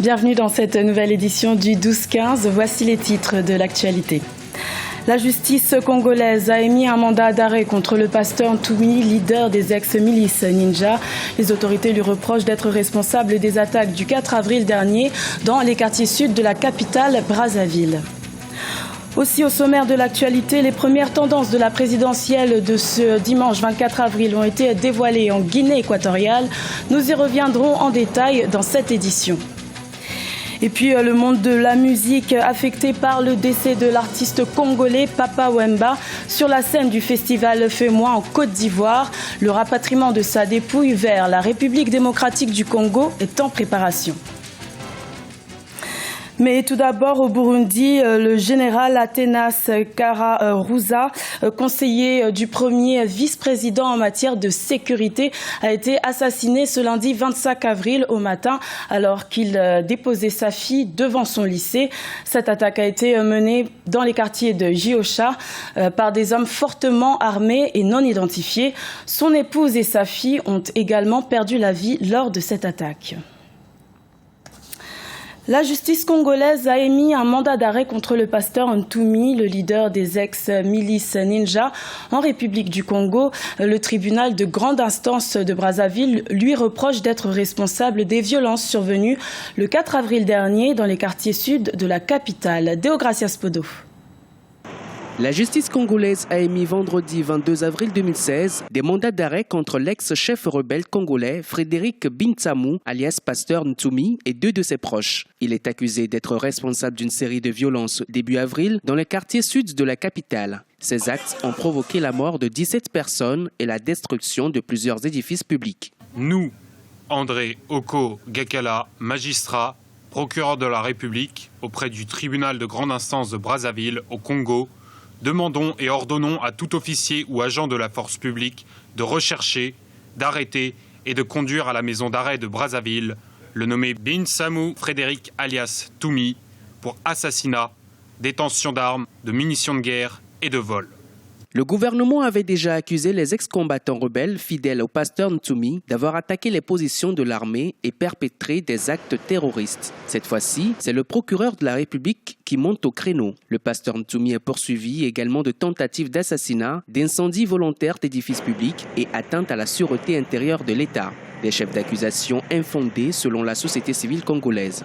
Bienvenue dans cette nouvelle édition du 12-15. Voici les titres de l'actualité. La justice congolaise a émis un mandat d'arrêt contre le pasteur Ntoumi, leader des ex-milices Ninja. Les autorités lui reprochent d'être responsable des attaques du 4 avril dernier dans les quartiers sud de la capitale Brazzaville. Aussi au sommaire de l'actualité, les premières tendances de la présidentielle de ce dimanche 24 avril ont été dévoilées en Guinée équatoriale. Nous y reviendrons en détail dans cette édition. Et puis le monde de la musique affecté par le décès de l'artiste congolais Papa Wemba sur la scène du festival Fais-moi en Côte d'Ivoire. Le rapatriement de sa dépouille vers la République démocratique du Congo est en préparation. Mais tout d'abord, au Burundi, le général Athénas Kararuza, conseiller du premier vice-président en matière de sécurité, a été assassiné ce lundi 25 avril au matin alors qu'il déposait sa fille devant son lycée. Cette attaque a été menée dans les quartiers de Jiocha par des hommes fortement armés et non identifiés. Son épouse et sa fille ont également perdu la vie lors de cette attaque. La justice congolaise a émis un mandat d'arrêt contre le pasteur Ntoumi, le leader des ex-milices Ninja en République du Congo. Le tribunal de grande instance de Brazzaville lui reproche d'être responsable des violences survenues le 4 avril dernier dans les quartiers sud de la capitale. Deogracias Podo. La justice congolaise a émis vendredi 22 avril 2016 des mandats d'arrêt contre l'ex-chef rebelle congolais Frédéric Bintsamou, alias Pasteur Ntoumi, et 2 de ses proches. Il est accusé d'être responsable d'une série de violences début avril dans le quartier sud de la capitale. Ces actes ont provoqué la mort de 17 personnes et la destruction de plusieurs édifices publics. Nous, André Oko Gakala, magistrat, procureur de la République, auprès du tribunal de grande instance de Brazzaville au Congo, demandons et ordonnons à tout officier ou agent de la force publique de rechercher, d'arrêter et de conduire à la maison d'arrêt de Brazzaville le nommé Bintsamou Frédéric alias Ntoumi pour assassinat, détention d'armes, de munitions de guerre et de vol. Le gouvernement avait déjà accusé les ex-combattants rebelles fidèles au pasteur Ntoumi d'avoir attaqué les positions de l'armée et perpétré des actes terroristes. Cette fois-ci, c'est le procureur de la République qui monte au créneau. Le pasteur Ntoumi est poursuivi également de tentatives d'assassinat, d'incendie volontaire d'édifices publics et atteinte à la sûreté intérieure de l'État. Des chefs d'accusation infondés selon la société civile congolaise.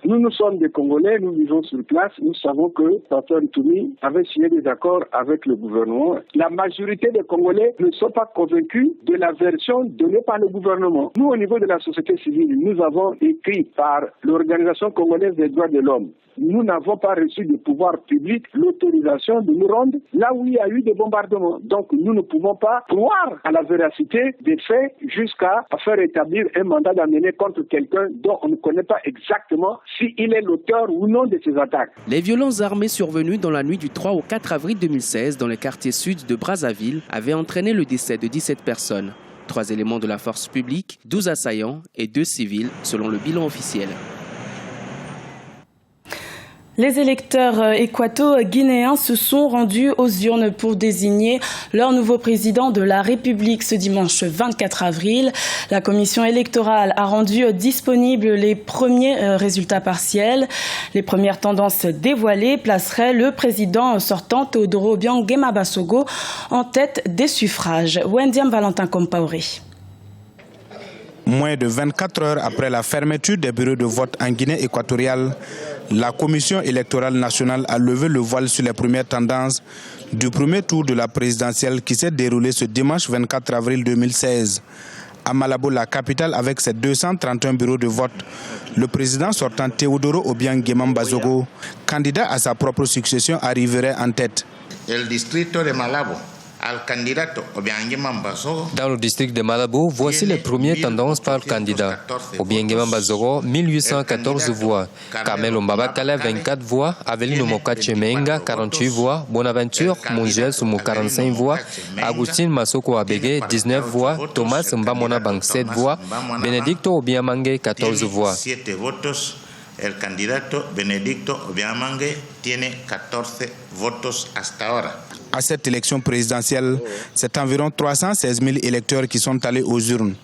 Nous sommes des Congolais, nous vivons sur place, nous savons que Pasteur Ntoumi avait signé des accords avec le gouvernement. La majorité des Congolais ne sont pas convaincus de la version donnée par le gouvernement. Nous, au niveau de la société civile, nous avons écrit par l'Organisation congolaise des droits de l'homme. Nous n'avons pas reçu du pouvoir public l'autorisation de nous rendre là où il y a eu des bombardements. Donc nous ne pouvons pas croire à la véracité des faits jusqu'à faire établir un mandat d'amener contre quelqu'un dont on ne connaît pas exactement s'il est l'auteur ou non de ces attaques. Les violences armées survenues dans la nuit du 3 au 4 avril 2016 dans le quartier sud de Brazzaville avaient entraîné le décès de 17 personnes. 3 éléments de la force publique, 12 assaillants et 2 civils selon le bilan officiel. Les électeurs équato-guinéens se sont rendus aux urnes pour désigner leur nouveau président de la République ce dimanche 24 avril. La commission électorale a rendu disponibles les premiers résultats partiels. Les premières tendances dévoilées placeraient le président sortant Teodoro Obiang Nguema Basogo en tête des suffrages. Wendiam Valentin Compaoré. Moins de 24 heures après la fermeture des bureaux de vote en Guinée équatoriale, la Commission électorale nationale a levé le voile sur les premières tendances du premier tour de la présidentielle qui s'est déroulé ce dimanche 24 avril 2016. À Malabo, la capitale, avec ses 231 bureaux de vote, le président sortant Teodoro Obiang Nguema Basogo, candidat à sa propre succession, arriverait en tête. El distrito de Malabo. Dans le district de Malabo, voici les premières tendances par le candidat. Obiang Nguema Basogo, 1814 voix. Carmelo Mbabakala, 24 voix. Avelino Mokachemenga, 48 voix. Bonaventure Mungel Sumo, 45 voix. Agustin Masoko Abege, 19 voix. Thomas Mbamona Bang, 7 voix. Benedicto Obiamangue, 14 voix. El candidato Benedicto Obiamangue tiene 14 votos hasta ahora. À cette élection présidentielle, c'est environ 316 000 électeurs qui sont allés aux urnes.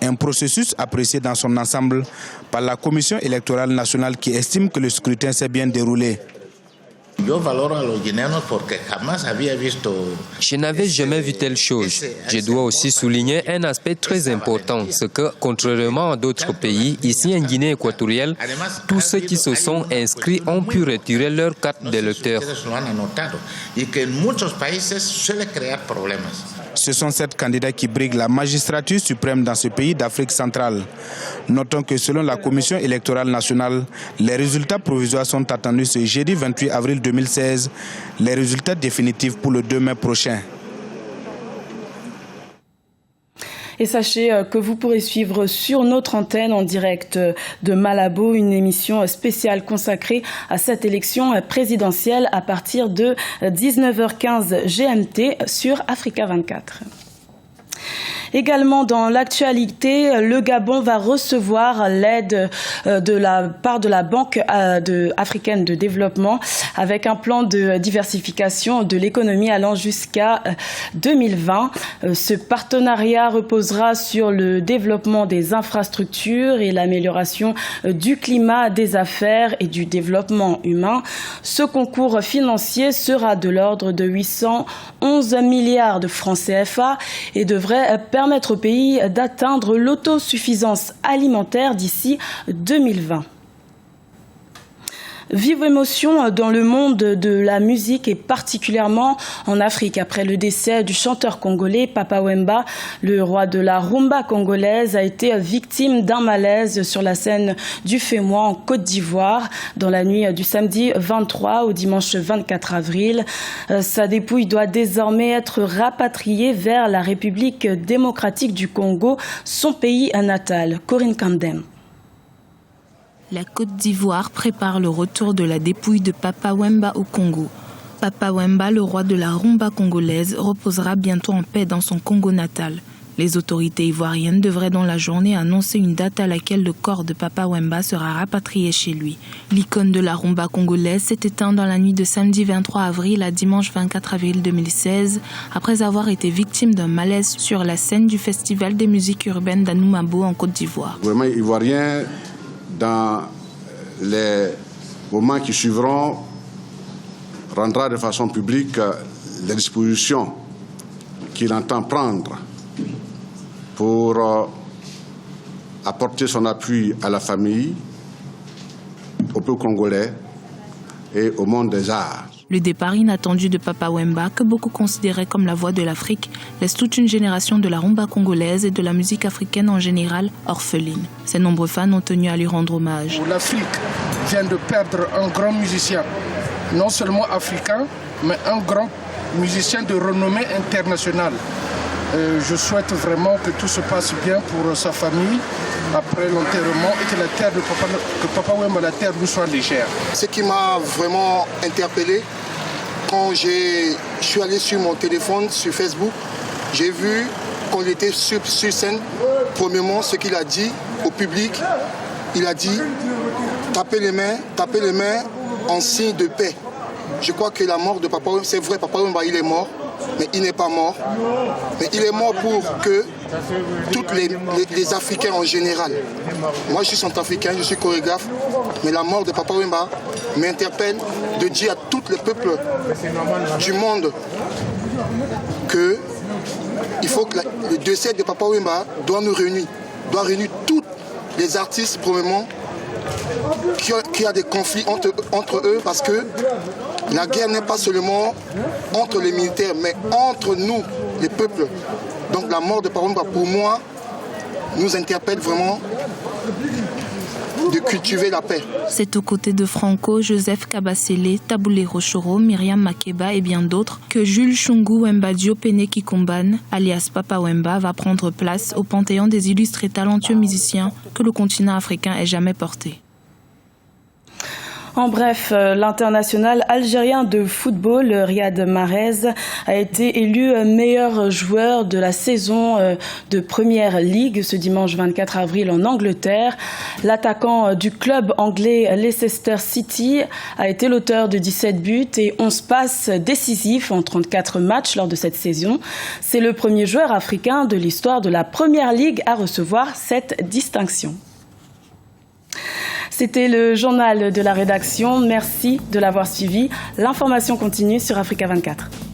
Un processus apprécié dans son ensemble par la Commission électorale nationale qui estime que le scrutin s'est bien déroulé. Je n'avais jamais vu telle chose. Je dois aussi souligner un aspect très important, c'est que, contrairement à d'autres pays, ici en Guinée équatoriale, tous ceux qui se sont inscrits ont pu retirer leur carte d'électeur. Ce sont 7 candidats qui briguent la magistrature suprême dans ce pays d'Afrique centrale. Notons que selon la Commission électorale nationale, les résultats provisoires sont attendus ce jeudi 28 avril 2016, les résultats définitifs pour le 2 mai prochain. Et sachez que vous pourrez suivre sur notre antenne en direct de Malabo une émission spéciale consacrée à cette élection présidentielle à partir de 19h15 GMT sur Africa 24. Également dans l'actualité, le Gabon va recevoir l'aide de la part de la Banque africaine de développement avec un plan de diversification de l'économie allant jusqu'à 2020. Ce partenariat reposera sur le développement des infrastructures et l'amélioration du climat, des affaires et du développement humain. Ce concours financier sera de l'ordre de 811 milliards de francs CFA et devrait permettre au pays d'atteindre l'autosuffisance alimentaire d'ici 2020. Vive émotion dans le monde de la musique et particulièrement en Afrique. Après le décès du chanteur congolais Papa Wemba, le roi de la rumba congolaise a été victime d'un malaise sur la scène du Fémois en Côte d'Ivoire dans la nuit du samedi 23 au dimanche 24 avril. Sa dépouille doit désormais être rapatriée vers la République démocratique du Congo, son pays natal. Corinne Kandem. La Côte d'Ivoire prépare le retour de la dépouille de Papa Wemba au Congo. Papa Wemba, le roi de la rumba congolaise, reposera bientôt en paix dans son Congo natal. Les autorités ivoiriennes devraient dans la journée annoncer une date à laquelle le corps de Papa Wemba sera rapatrié chez lui. L'icône de la rumba congolaise s'est éteint dans la nuit de samedi 23 avril à dimanche 24 avril 2016 après avoir été victime d'un malaise sur la scène du Festival des musiques urbaines d'Anoumabo en Côte d'Ivoire. Vraiment ivoirien. Dans les moments qui suivront, rendra de façon publique les dispositions qu'il entend prendre pour apporter son appui à la famille, au peuple congolais et au monde des arts. Le départ inattendu de Papa Wemba, que beaucoup considéraient comme la voix de l'Afrique, laisse toute une génération de la rumba congolaise et de la musique africaine en général orpheline. Ses nombreux fans ont tenu à lui rendre hommage. L'Afrique vient de perdre un grand musicien, non seulement africain, mais un grand musicien de renommée internationale. Je souhaite vraiment que tout se passe bien pour sa famille après l'enterrement et que la terre de Papa Wemba, la terre lui soit légère. Ce qui m'a vraiment interpellé, quand je suis allé sur mon téléphone, sur Facebook, j'ai vu qu'on était sur scène. Premièrement, ce qu'il a dit au public, il a dit tapez les mains en signe de paix. Je crois que la mort de Papa Wemba, c'est vrai, Papa Wemba, il est mort, mais il n'est pas mort. Mais il est mort pour que tous les Africains en général. Moi, je suis centrafricain, je suis chorégraphe, mais la mort de Papa Wemba m'interpelle de dire à tous les peuples du monde que il faut que le décès de Papa Wemba doit réunir tous les artistes, probablement, qui a des conflits entre eux, parce que la guerre n'est pas seulement entre les militaires, mais entre nous, les peuples. Donc la mort de Papa Wemba, pour moi, nous interpelle vraiment de cultiver la paix. C'est aux côtés de Franco, Joseph Kabasele, Taboulé Rochoro, Myriam Makeba et bien d'autres que Jules Chungu Wemba Diopene Kikumban, alias Papa Wemba, va prendre place au panthéon des illustres et talentueux musiciens que le continent africain ait jamais porté. En bref, l'international algérien de football, Riyad Mahrez, a été élu meilleur joueur de la saison de Première Ligue ce dimanche 24 avril en Angleterre. L'attaquant du club anglais Leicester City a été l'auteur de 17 buts et 11 passes décisives en 34 matchs lors de cette saison. C'est le premier joueur africain de l'histoire de la Première Ligue à recevoir cette distinction. C'était le journal de la rédaction. Merci de l'avoir suivi. L'information continue sur Africa 24.